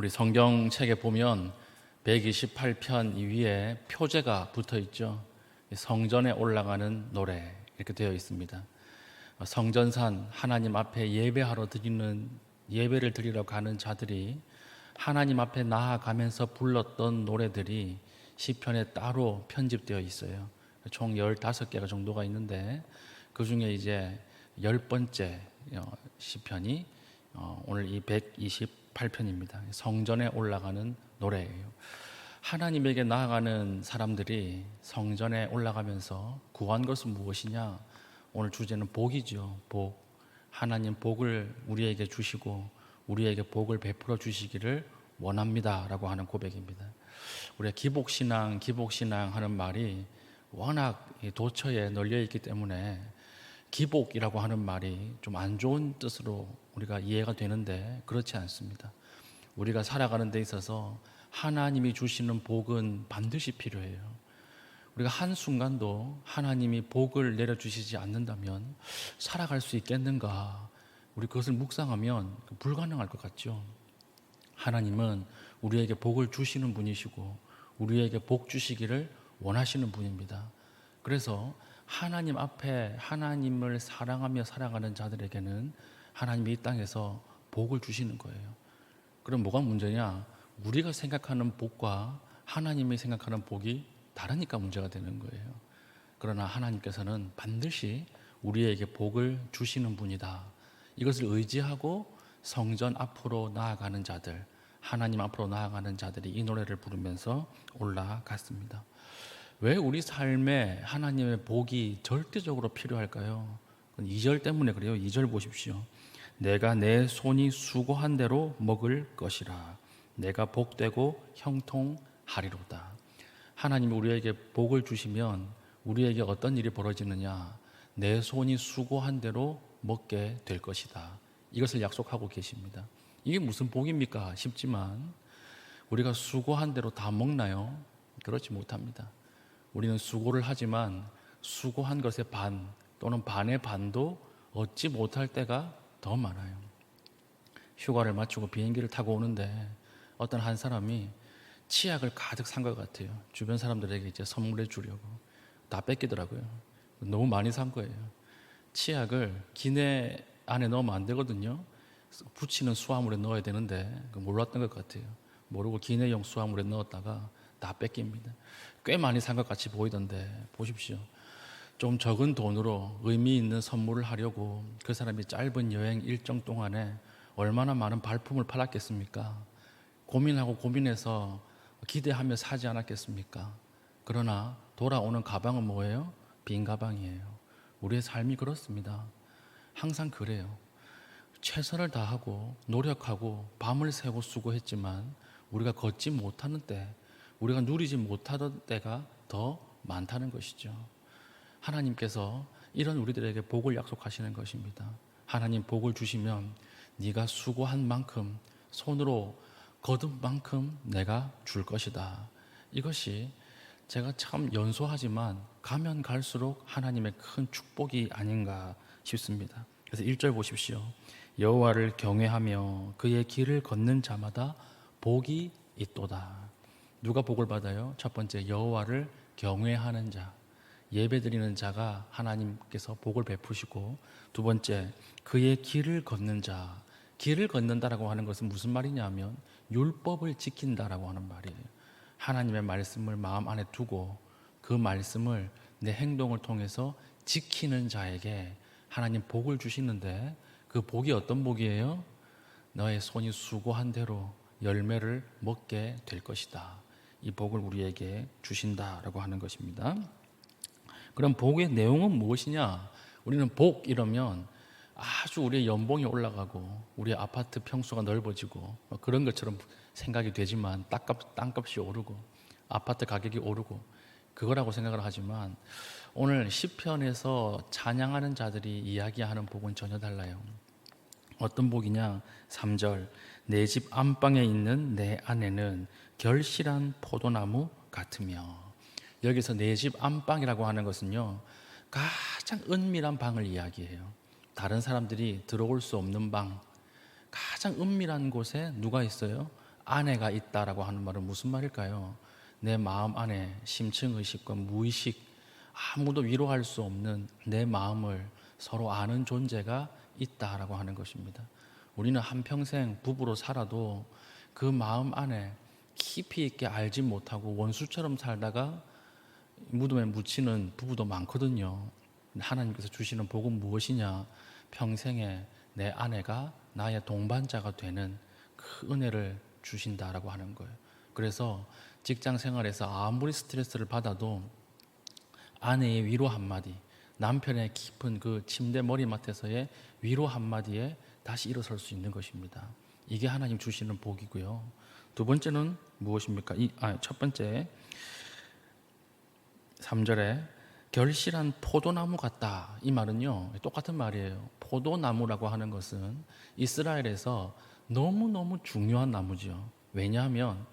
우리 성경책에 보면 128편 위에 표제가 붙어 있죠. 성전에 올라가는 노래 이렇게 되어 있습니다. 성전산 하나님 앞에 예배를 드리러 가는 자들이 하나님 앞에 나아가면서 불렀던 노래들이 시편에 따로 편집되어 있어요. 총 15개가 정도가 있는데 그 중에 이제 10번째 시편이 오늘 이 128편입니다. 성전에 올라가는 노래예요. 하나님에게 나아가는 사람들이 성전에 올라가면서 구한 것은 무엇이냐? 오늘 주제는 복이죠. 복. 하나님 복을 우리에게 주시고 우리에게 복을 베풀어 주시기를 원합니다라고 하는 고백입니다. 우리가 기복신앙 하는 말이 워낙 도처에 널려 있기 때문에 기복이라고 하는 말이 좀 안 좋은 뜻으로 우리가 이해가 되는데 그렇지 않습니다. 우리가 살아가는 데 있어서 하나님이 주시는 복은 반드시 필요해요. 우리가 한순간도 하나님이 복을 내려주시지 않는다면 살아갈 수 있겠는가? 우리 그것을 묵상하면 불가능할 것 같죠. 하나님은 우리에게 복을 주시는 분이시고 우리에게 복 주시기를 원하시는 분입니다. 그래서 하나님 앞에 하나님을 사랑하며 살아가는 자들에게는 하나님이 이 땅에서 복을 주시는 거예요. 그럼 뭐가 문제냐? 우리가 생각하는 복과 하나님이 생각하는 복이 다르니까 문제가 되는 거예요. 그러나 하나님께서는 반드시 우리에게 복을 주시는 분이다. 이것을 의지하고 성전 앞으로 나아가는 자들, 하나님 앞으로 나아가는 자들이 이 노래를 부르면서 올라갔습니다. 왜 우리 삶에 하나님의 복이 절대적으로 필요할까요? 2절 때문에 그래요. 2절 보십시오. 내가 내 손이 수고한 대로 먹을 것이라. 내가 복되고 형통하리로다. 하나님이 우리에게 복을 주시면 우리에게 어떤 일이 벌어지느냐? 내 손이 수고한 대로 먹게 될 것이다. 이것을 약속하고 계십니다. 이게 무슨 복입니까? 싶지만 우리가 수고한 대로 다 먹나요? 그렇지 못합니다. 우리는 수고를 하지만 수고한 것의 반 또는 반의 반도 얻지 못할 때가 더 많아요. 휴가를 마치고 비행기를 타고 오는데 어떤 한 사람이 치약을 가득 산 것 같아요. 주변 사람들에게 이제 선물해 주려고 다 뺏기더라고요. 너무 많이 산 거예요. 치약을 기내 안에 넣으면 안 되거든요. 붙이는 수화물에 넣어야 되는데 몰랐던 것 같아요. 모르고 기내용 수화물에 넣었다가 다 뺏깁니다. 꽤 많이 산 것 같이 보이던데 보십시오. 좀 적은 돈으로 의미 있는 선물을 하려고 그 사람이 짧은 여행 일정 동안에 얼마나 많은 발품을 팔았겠습니까? 고민하고 고민해서 기대하며 사지 않았겠습니까? 그러나 돌아오는 가방은 뭐예요? 빈 가방이에요. 우리의 삶이 그렇습니다. 항상 그래요. 최선을 다하고 노력하고 밤을 새고 수고했지만 우리가 걷지 못하는 때, 우리가 누리지 못하던 때가 더 많다는 것이죠. 하나님께서 이런 우리들에게 복을 약속하시는 것입니다. 하나님 복을 주시면 네가 수고한 만큼, 손으로 거둔 만큼 내가 줄 것이다. 이것이 제가 참 연소하지만 가면 갈수록 하나님의 큰 축복이 아닌가 싶습니다. 그래서 1절 보십시오. 여호와를 경외하며 그의 길을 걷는 자마다 복이 있도다. 누가 복을 받아요? 첫 번째, 여호와를 경외하는 자, 예배드리는 자가 하나님께서 복을 베푸시고, 두 번째, 그의 길을 걷는 자. 길을 걷는다라고 하는 것은 무슨 말이냐면 율법을 지킨다라고 하는 말이에요. 하나님의 말씀을 마음 안에 두고 그 말씀을 내 행동을 통해서 지키는 자에게 하나님 복을 주시는데, 그 복이 어떤 복이에요? 너의 손이 수고한 대로 열매를 먹게 될 것이다. 이 복을 우리에게 주신다라고 하는 것입니다. 그럼 복의 내용은 무엇이냐? 우리는 복 이러면 아주 우리의 연봉이 올라가고 우리의 아파트 평수가 넓어지고 그런 것처럼 생각이 되지만 땅값이 오르고 아파트 가격이 오르고 그거라고 생각을 하지만 오늘 시편에서 찬양하는 자들이 이야기하는 복은 전혀 달라요. 어떤 복이냐? 3절, 내 집 안방에 있는 내 아내는 결실한 포도나무 같으며. 여기서 내 집 안방이라고 하는 것은요, 가장 은밀한 방을 이야기해요. 다른 사람들이 들어올 수 없는 방, 가장 은밀한 곳에 누가 있어요? 아내가 있다라고 하는 말은 무슨 말일까요? 내 마음 안에 심층의식과 무의식, 아무도 위로할 수 없는 내 마음을 서로 아는 존재가 있다라고 하는 것입니다. 우리는 한평생 부부로 살아도 그 마음 안에 깊이 있게 알지 못하고 원수처럼 살다가 무덤에 묻히는 부부도 많거든요. 하나님께서 주시는 복은 무엇이냐? 평생에 내 아내가 나의 동반자가 되는 그 은혜를 주신다라고 하는 거예요. 그래서 직장 생활에서 아무리 스트레스를 받아도 아내의 위로 한마디, 남편의 깊은 그 침대 머리맡에서의 위로 한마디에 다시 일어설 수 있는 것입니다. 이게 하나님 주시는 복이고요. 두 번째는 무엇입니까? 첫 번째 3절에 결실한 포도나무 같다. 이 말은요, 똑같은 말이에요. 포도나무라고 하는 것은 이스라엘에서 너무너무 중요한 나무죠. 왜냐하면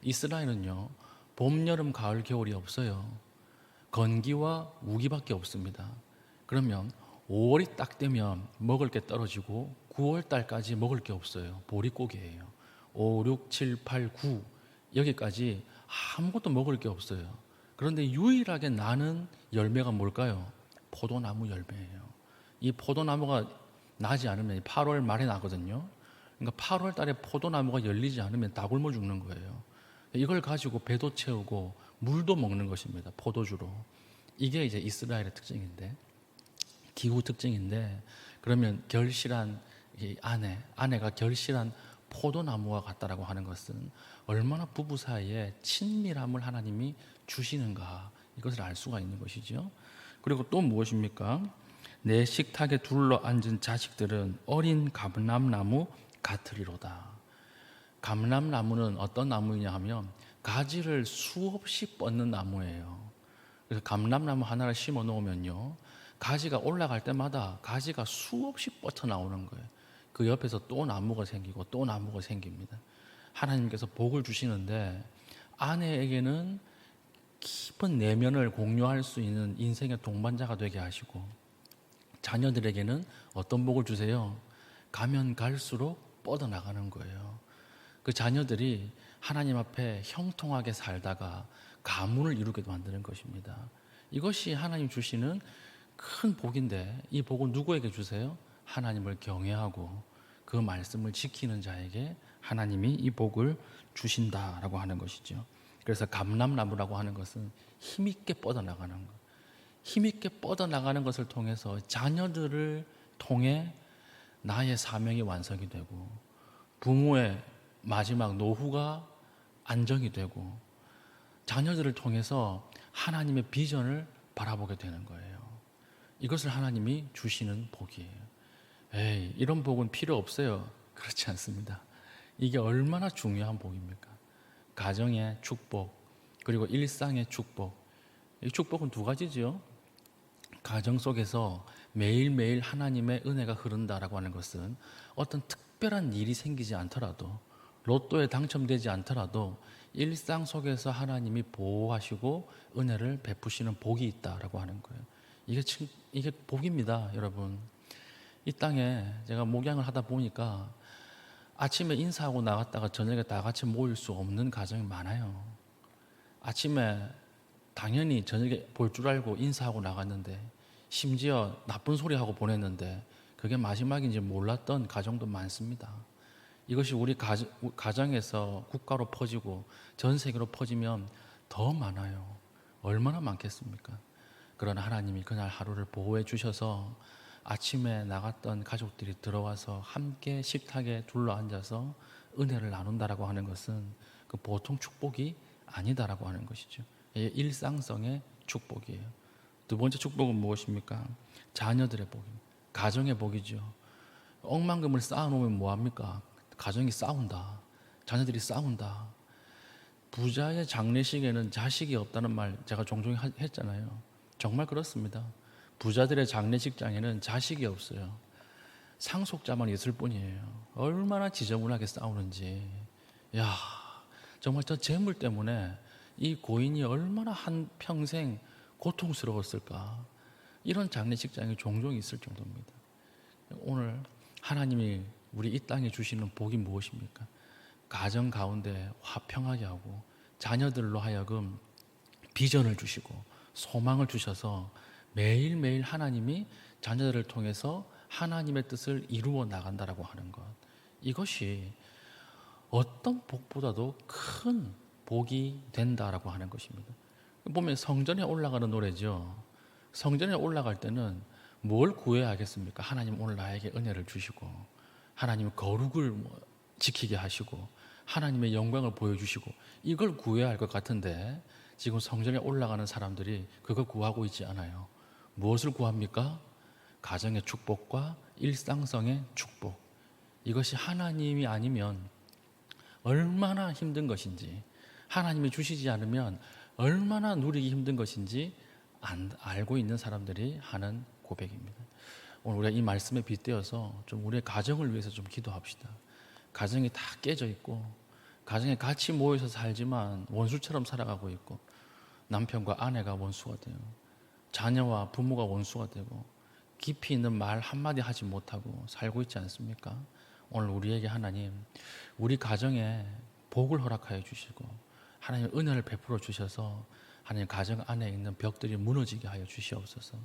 이스라엘은요, 봄, 여름, 가을, 겨울이 없어요. 건기와 우기밖에 없습니다. 그러면 5월이 딱 되면 먹을 게 떨어지고 9월 달까지 먹을 게 없어요. 보릿고개예요. 5, 6, 7, 8, 9 여기까지 아무것도 먹을 게 없어요. 그런데 유일하게 나는 열매가 뭘까요? 포도나무 열매예요. 이 포도나무가 나지 않으면 8월 말에 나거든요. 그러니까 8월 달에 포도나무가 열리지 않으면 다 굶어 죽는 거예요. 이걸 가지고 배도 채우고 물도 먹는 것입니다. 포도주로. 이게 이제 이스라엘의 특징인데, 기후 특징인데, 그러면 결실한 이 아내가 결실한 포도나무와 같다라고 하는 것은 얼마나 부부 사이에 친밀함을 하나님이 주시는가, 이것을 알 수가 있는 것이죠. 그리고 또 무엇입니까? 내 식탁에 둘러 앉은 자식들은 어린 감람나무 같으리로다. 감람나무는 어떤 나무이냐 하면 가지를 수없이 뻗는 나무예요. 그래서 감람나무 하나를 심어 놓으면요, 가지가 올라갈 때마다 가지가 수없이 뻗어 나오는 거예요. 그 옆에서 또 나무가 생기고 또 나무가 생깁니다. 하나님께서 복을 주시는데 아내에게는 깊은 내면을 공유할 수 있는 인생의 동반자가 되게 하시고, 자녀들에게는 어떤 복을 주세요? 가면 갈수록 뻗어나가는 거예요. 그 자녀들이 하나님 앞에 형통하게 살다가 가문을 이루게 만드는 것입니다. 이것이 하나님 주시는 큰 복인데, 이 복은 누구에게 주세요? 하나님을 경외하고 그 말씀을 지키는 자에게 하나님이 이 복을 주신다라고 하는 것이죠. 그래서 감람나무라고 하는 것은 힘있게 뻗어나가는 것, 힘있게 뻗어나가는 것을 통해서 자녀들을 통해 나의 사명이 완성이 되고, 부모의 마지막 노후가 안정이 되고, 자녀들을 통해서 하나님의 비전을 바라보게 되는 거예요. 이것을 하나님이 주시는 복이에요. 이런 복은 필요 없어요. 그렇지 않습니다. 이게 얼마나 중요한 복입니까? 가정의 축복, 그리고 일상의 축복. 이 축복은 두 가지죠. 가정 속에서 매일매일 하나님의 은혜가 흐른다라고 하는 것은 어떤 특별한 일이 생기지 않더라도, 로또에 당첨되지 않더라도 일상 속에서 하나님이 보호하시고 은혜를 베푸시는 복이 있다라고 하는 거예요. 이게 복입니다, 여러분. 이 땅에 제가 목양을 하다 보니까 아침에 인사하고 나갔다가 저녁에 다 같이 모일 수 없는 가정이 많아요. 아침에 당연히 저녁에 볼 줄 알고 인사하고 나갔는데, 심지어 나쁜 소리 하고 보냈는데 그게 마지막인지 몰랐던 가정도 많습니다. 이것이 우리 가정에서 국가로 퍼지고 전 세계로 퍼지면 더 많아요. 얼마나 많겠습니까? 그러나 하나님이 그날 하루를 보호해 주셔서 아침에 나갔던 가족들이 들어와서 함께 식탁에 둘러앉아서 은혜를 나눈다라고 하는 것은 그 보통 축복이 아니다라고 하는 것이죠. 이게 일상성의 축복이에요. 두 번째 축복은 무엇입니까? 자녀들의 복입니다. 가정의 복이죠. 억만금을 쌓아놓으면 뭐합니까? 가정이 싸운다. 자녀들이 싸운다. 부자의 장례식에는 자식이 없다는 말 제가 종종 했잖아요. 정말 그렇습니다. 부자들의 장례식장에는 자식이 없어요. 상속자만 있을 뿐이에요. 얼마나 지저분하게 싸우는지. 야, 정말 저 재물 때문에 이 고인이 얼마나 한 평생 고통스러웠을까. 이런 장례식장이 종종 있을 정도입니다. 오늘 하나님이 우리 이 땅에 주시는 복이 무엇입니까? 가정 가운데 화평하게 하고 자녀들로 하여금 비전을 주시고 소망을 주셔서 매일매일 하나님이 자녀들을 통해서 하나님의 뜻을 이루어 나간다라고 하는 것, 이것이 어떤 복보다도 큰 복이 된다라고 하는 것입니다. 보면 성전에 올라가는 노래죠. 성전에 올라갈 때는 뭘 구해야 하겠습니까? 하나님 오늘 나에게 은혜를 주시고 하나님 거룩을 지키게 하시고 하나님의 영광을 보여주시고 이걸 구해야 할 것 같은데, 지금 성전에 올라가는 사람들이 그거 구하고 있지 않아요. 무엇을 구합니까? 가정의 축복과 일상성의 축복. 이것이 하나님이 아니면 얼마나 힘든 것인지, 하나님이 주시지 않으면 얼마나 누리기 힘든 것인지 알고 있는 사람들이 하는 고백입니다. 오늘 우리가 이 말씀에 빗대어서 좀 우리의 가정을 위해서 좀 기도합시다. 가정이 다 깨져 있고 가정에 같이 모여서 살지만 원수처럼 살아가고 있고, 남편과 아내가 원수가 돼요. 자녀와 부모가 원수가 되고 깊이 있는 말 한마디 하지 못하고 살고 있지 않습니까? 오늘 우리에게 하나님, 우리 가정에 복을 허락하여 주시고 하나님 은혜를 베풀어 주셔서 하나님 가정 안에 있는 벽들이 무너지게 하여 주시옵소서.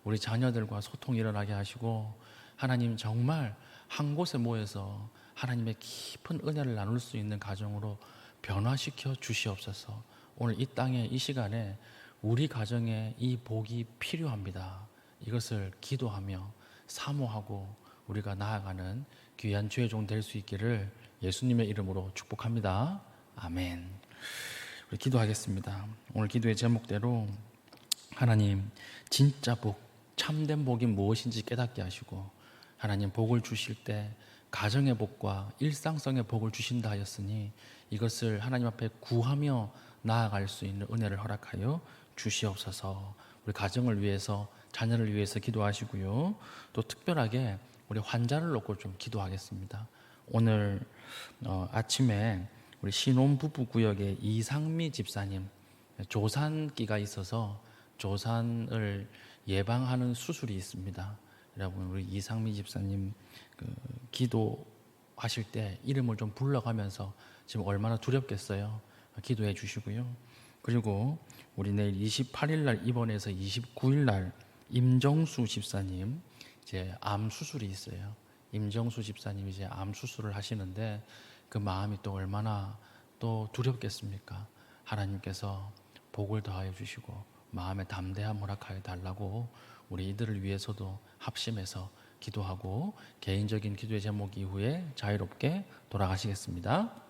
우리 자녀들과 소통이 일어나게 하시고 하나님 정말 한 곳에 모여서 하나님의 깊은 은혜를 나눌 수 있는 가정으로 변화시켜 주시옵소서. 오늘 이 땅에 이 시간에 우리 가정에 이 복이 필요합니다. 이것을 기도하며 사모하고 우리가 나아가는 귀한 주의 종 될 수 있기를 예수님의 이름으로 축복합니다. 아멘. 우리 기도하겠습니다. 오늘 기도의 제목대로 하나님 진짜 복, 참된 복이 무엇인지 깨닫게 하시고 하나님 복을 주실 때 가정의 복과 일상성의 복을 주신다 하였으니 이것을 하나님 앞에 구하며 나아갈 수 있는 은혜를 허락하여 주시옵소서. 우리 가정을 위해서, 자녀를 위해서 기도하시고요. 또 특별하게 우리 환자를 놓고 좀 기도하겠습니다. 오늘 아침에 우리 신혼부부 구역의 이상미 집사님 조산기가 있어서 조산을 예방하는 수술이 있습니다. 여러분, 우리 이상미 집사님 기도하실 때 이름을 좀 불러가면서 지금 얼마나 두렵겠어요. 기도해 주시고요. 그리고 우리 내일 28일 날 입원해서 29일 날 임정수 집사님 이제 암 수술이 있어요. 임정수 집사님이 이제 암 수술을 하시는데 그 마음이 또 얼마나 또 두렵겠습니까? 하나님께서 복을 더하여 주시고 마음에 담대함 허락하여 달라고 우리 이들을 위해서도 합심해서 기도하고 개인적인 기도의 제목 이후에 자유롭게 돌아가시겠습니다.